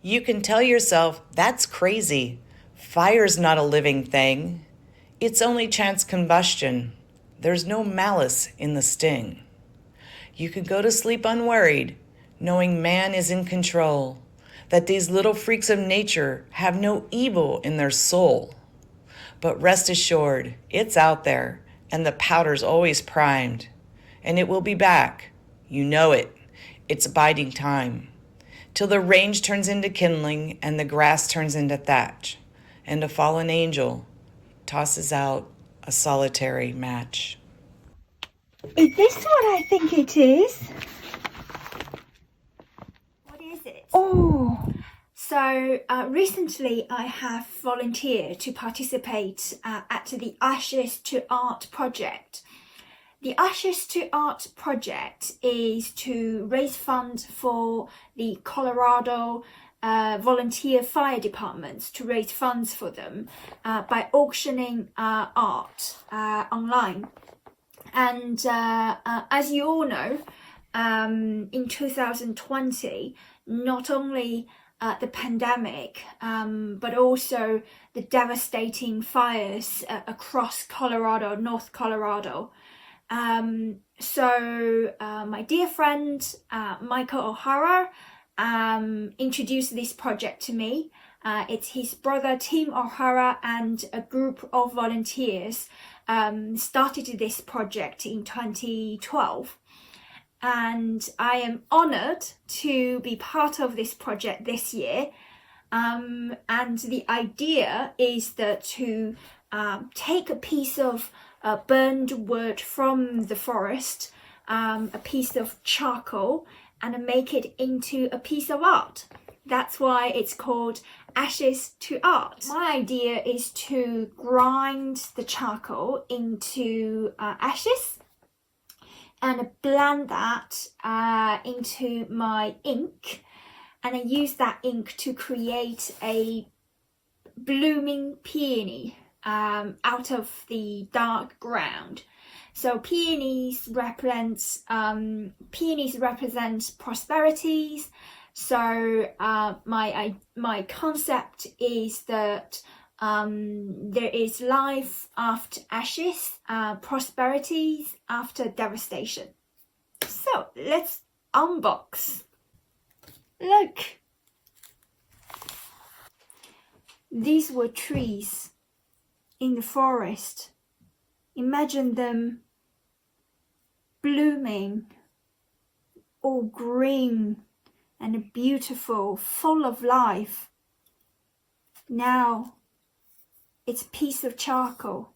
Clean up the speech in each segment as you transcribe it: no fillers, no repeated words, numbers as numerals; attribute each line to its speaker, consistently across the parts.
Speaker 1: You can tell yourself, that's crazy. Fire's not a living thing. It's only chance combustion. There's no malice in the sting. You can go to sleep unworried, knowing man is in control, that these little freaks of nature have no evil in their soul. But rest assured, it's out there, and the powder's always primed. And it will be back. You know it. It's biding time. Till the range turns into kindling, and the grass turns into thatch, and a fallen angel tosses out a solitary match.
Speaker 2: Is this what I think it is?
Speaker 3: What is it?
Speaker 2: Oh,
Speaker 3: So recently I have volunteered to participate at the Ashes to Art project. The Ashes to Art project is to raise funds for the Colorado volunteer fire departments, to raise funds for them by auctioning art online. And as you all know, in 2020, not only the pandemic, but also the devastating fires across Colorado, North Colorado. So my dear friend Michael O'Hara introduced this project to me. It's his brother Tim O'Hara and a group of volunteers started this project in 2012. And I am honoured to be part of this project this year. And the idea is that to take a piece of burned wood from the forest, a piece of charcoal, and make it into a piece of art. That's why it's called Ashes to Art. My idea is to grind the charcoal into ashes and blend that into my ink, and I use that ink to create a blooming peony out of the dark ground. So peonies represent prosperities. So my concept is that there is life after ashes, prosperities after devastation. So let's unbox. Look, these were trees in the forest. Imagine them blooming, all green and beautiful, full of life. Now it's a piece of charcoal,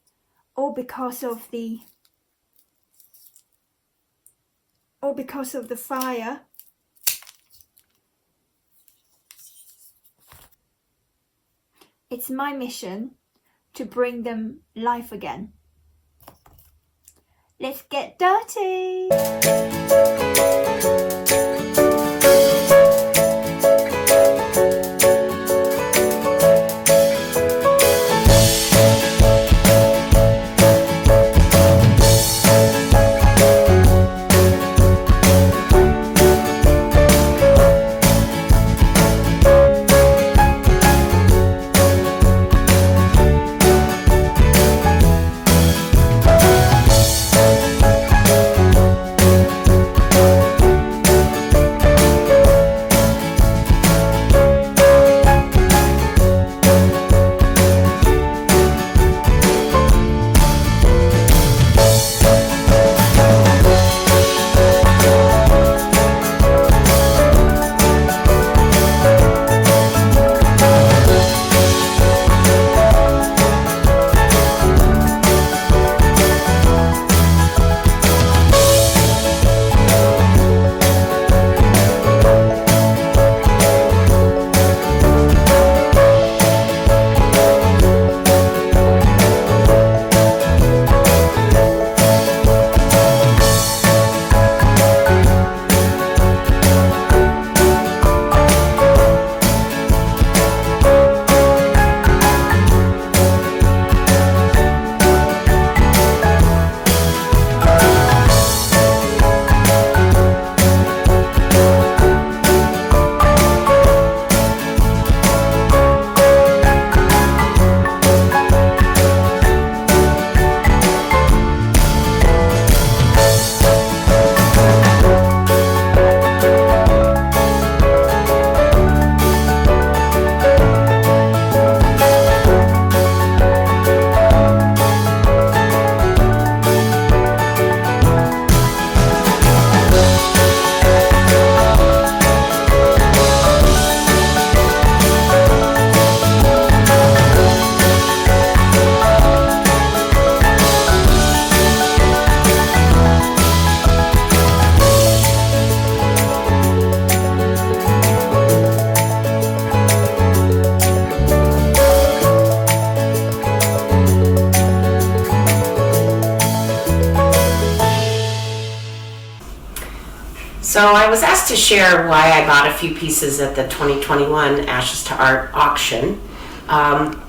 Speaker 3: all because of the fire. It's my mission to bring them life again. Let's get dirty!
Speaker 4: So I was asked to share why I bought a few pieces at the 2021 Ashes to Art auction.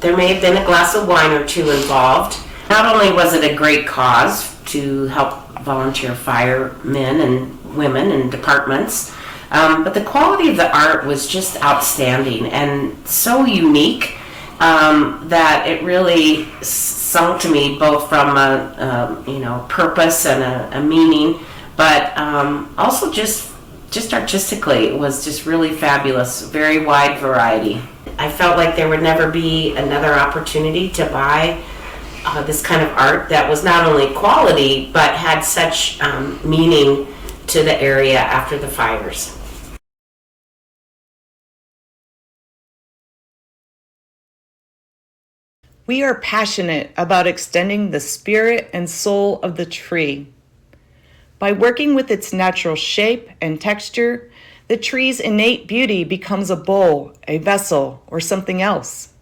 Speaker 4: There may have been a glass of wine or two involved. Not only was it a great cause to help volunteer firemen and women and departments, but the quality of the art was just outstanding and so unique that it really sung to me, both from a purpose and a meaning, but also just artistically. It was just really fabulous, very wide variety. I felt like there would never be another opportunity to buy this kind of art that was not only quality but had such meaning to the area after the fires.
Speaker 1: We are passionate about extending the spirit and soul of the tree. By working with its natural shape and texture, the tree's innate beauty becomes a bowl, a vessel, or something else.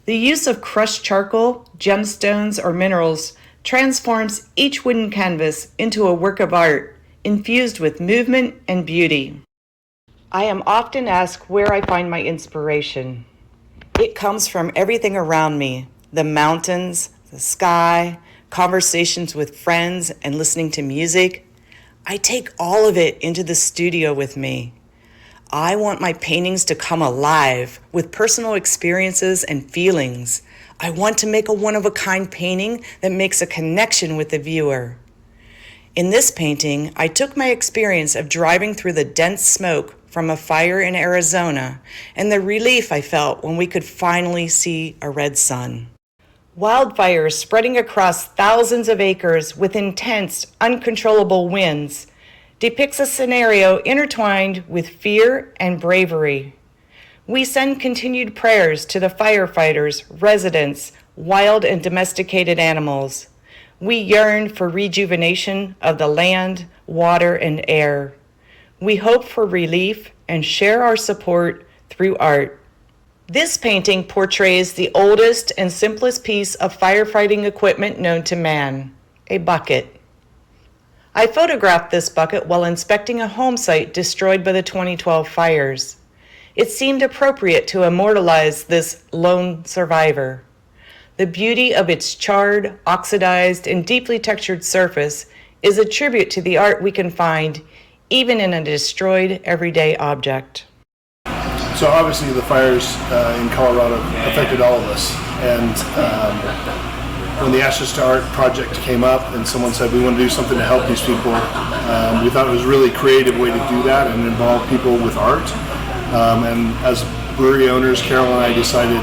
Speaker 1: The use of crushed charcoal, gemstones, or minerals transforms each wooden canvas into a work of art infused with movement and beauty. I am often asked where I find my inspiration. It comes from everything around me: the mountains, the sky, conversations with friends, and listening to music. I take all of it into the studio with me. I want my paintings to come alive with personal experiences and feelings. I want to make a one-of-a-kind painting that makes a connection with the viewer. In this painting, I took my experience of driving through the dense smoke from a fire in Arizona and the relief I felt when we could finally see a red sun. Wildfires spreading across thousands of acres with intense, uncontrollable winds depicts a scenario intertwined with fear and bravery. We send continued prayers to the firefighters, residents, wild and domesticated animals. We yearn for rejuvenation of the land, water, and air. We hope for relief and share our support through art. This painting portrays the oldest and simplest piece of firefighting equipment known to man, a bucket. I photographed this bucket while inspecting a home site destroyed by the 2012 fires. It seemed appropriate to immortalize this lone survivor. The beauty of its charred, oxidized, and deeply textured surface is a tribute to the art we can find even in a destroyed everyday object.
Speaker 5: So obviously the fires in Colorado affected all of us, and when the Ashes to Art project came up and someone said we want to do something to help these people, we thought it was a really creative way to do that and involve people with art. And as brewery owners, Carol and I decided,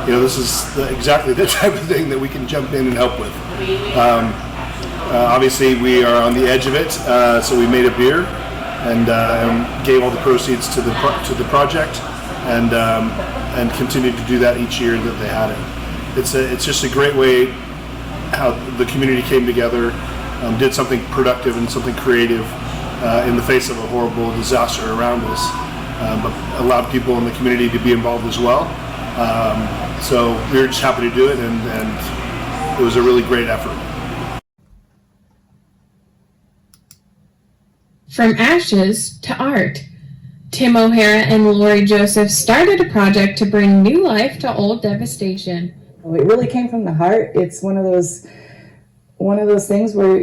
Speaker 5: this is exactly the type of thing that we can jump in and help with. Obviously we are on the edge of it, so we made a beer and gave all the proceeds to the project, and continued to do that each year that they had it. It's just a great way how the community came together, did something productive and something creative in the face of a horrible disaster around us, but allowed people in the community to be involved as well. So we were just happy to do it, and it was a really great effort.
Speaker 6: From ashes to art, Tim O'Hara and Lori Joseph started a project to bring new life to old devastation.
Speaker 7: It really came from the heart. It's one of those things where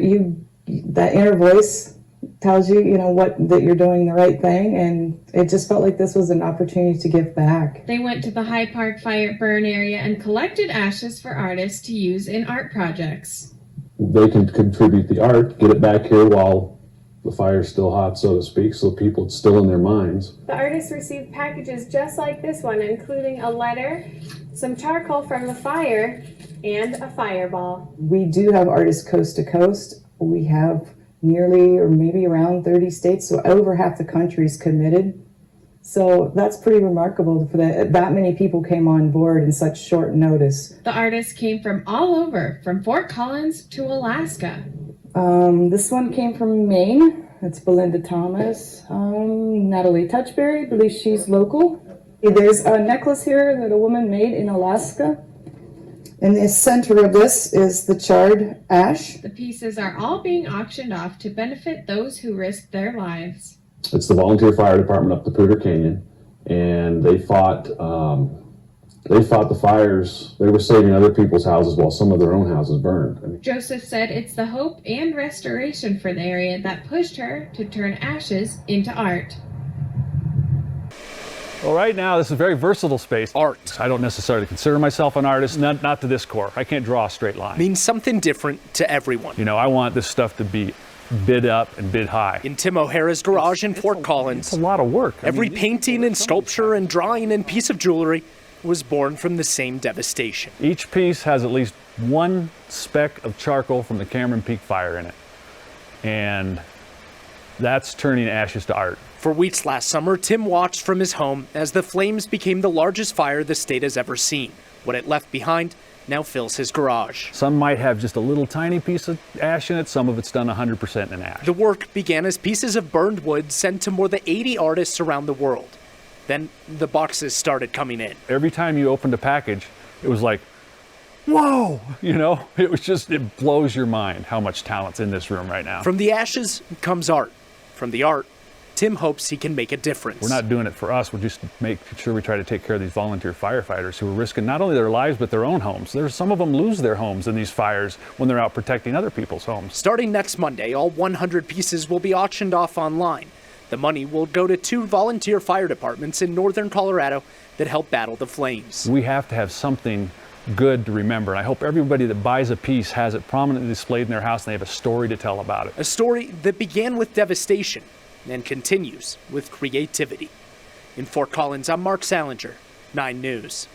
Speaker 7: that inner voice tells you, that you're doing the right thing, and it just felt like this was an opportunity to give back.
Speaker 6: They went to the High Park fire burn area and collected ashes for artists to use in art projects.
Speaker 8: They can contribute the art, get it back here while the fire's still hot, so to speak, so people, it's still in their minds.
Speaker 9: The artists received packages just like this one, including a letter, some charcoal from the fire, and a fireball. We do have artists coast to coast. We have nearly, or maybe around 30 states, so over half the country is committed. So that's pretty remarkable for that many people came on board in such short notice.
Speaker 6: The artists came from all over, from Fort Collins to Alaska.
Speaker 7: This one came from Maine. It's Belinda Thomas. Natalie Touchberry, I believe she's local. There's a necklace here that a woman made in Alaska. In the center of this is the charred ash.
Speaker 6: The pieces are all being auctioned off to benefit those who risked their lives.
Speaker 8: It's the volunteer fire department up the Poudre Canyon, and they fought the fires. They were saving other people's houses while some of their own houses burned.
Speaker 6: Joseph said it's the hope and restoration for the area that pushed her to turn ashes into art.
Speaker 10: Well, right now, this is a very versatile space.
Speaker 11: Art.
Speaker 10: I don't necessarily consider myself an artist, not to this core. I can't draw a straight line.
Speaker 11: Means something different to everyone.
Speaker 10: You know, I want this stuff to be bid up and bid high.
Speaker 11: In Tim O'Hara's garage in Fort Collins,
Speaker 10: It's a lot of work.
Speaker 11: every painting and sculpture and drawing and piece of jewelry was born from the same devastation.
Speaker 10: Each piece has at least one speck of charcoal from the Cameron Peak fire in it. And that's turning ashes to art.
Speaker 11: For weeks last summer, Tim watched from his home as the flames became the largest fire the state has ever seen. What it left behind now fills his garage.
Speaker 10: Some might have just a little tiny piece of ash in it. Some of it's done 100% in ash.
Speaker 11: The work began as pieces of burned wood sent to more than 80 artists around the world. Then the boxes started coming in.
Speaker 10: Every time you opened a package, it was like, whoa, you know, it blows your mind how much talent's in this room right now.
Speaker 11: From the ashes comes art. From the art, Tim hopes he can make a difference.
Speaker 10: We're not doing it for us. We're just making sure we try to take care of these volunteer firefighters who are risking not only their lives, but their own homes. Some of them lose their homes in these fires when they're out protecting other people's homes.
Speaker 11: Starting next Monday, all 100 pieces will be auctioned off online. The money will go to 2 volunteer fire departments in northern Colorado that help battle the flames.
Speaker 10: We have to have something good to remember. And I hope everybody that buys a piece has it prominently displayed in their house and they have a story to tell about it.
Speaker 11: A story that began with devastation and continues with creativity. In Fort Collins, I'm Mark Salinger, 9 News.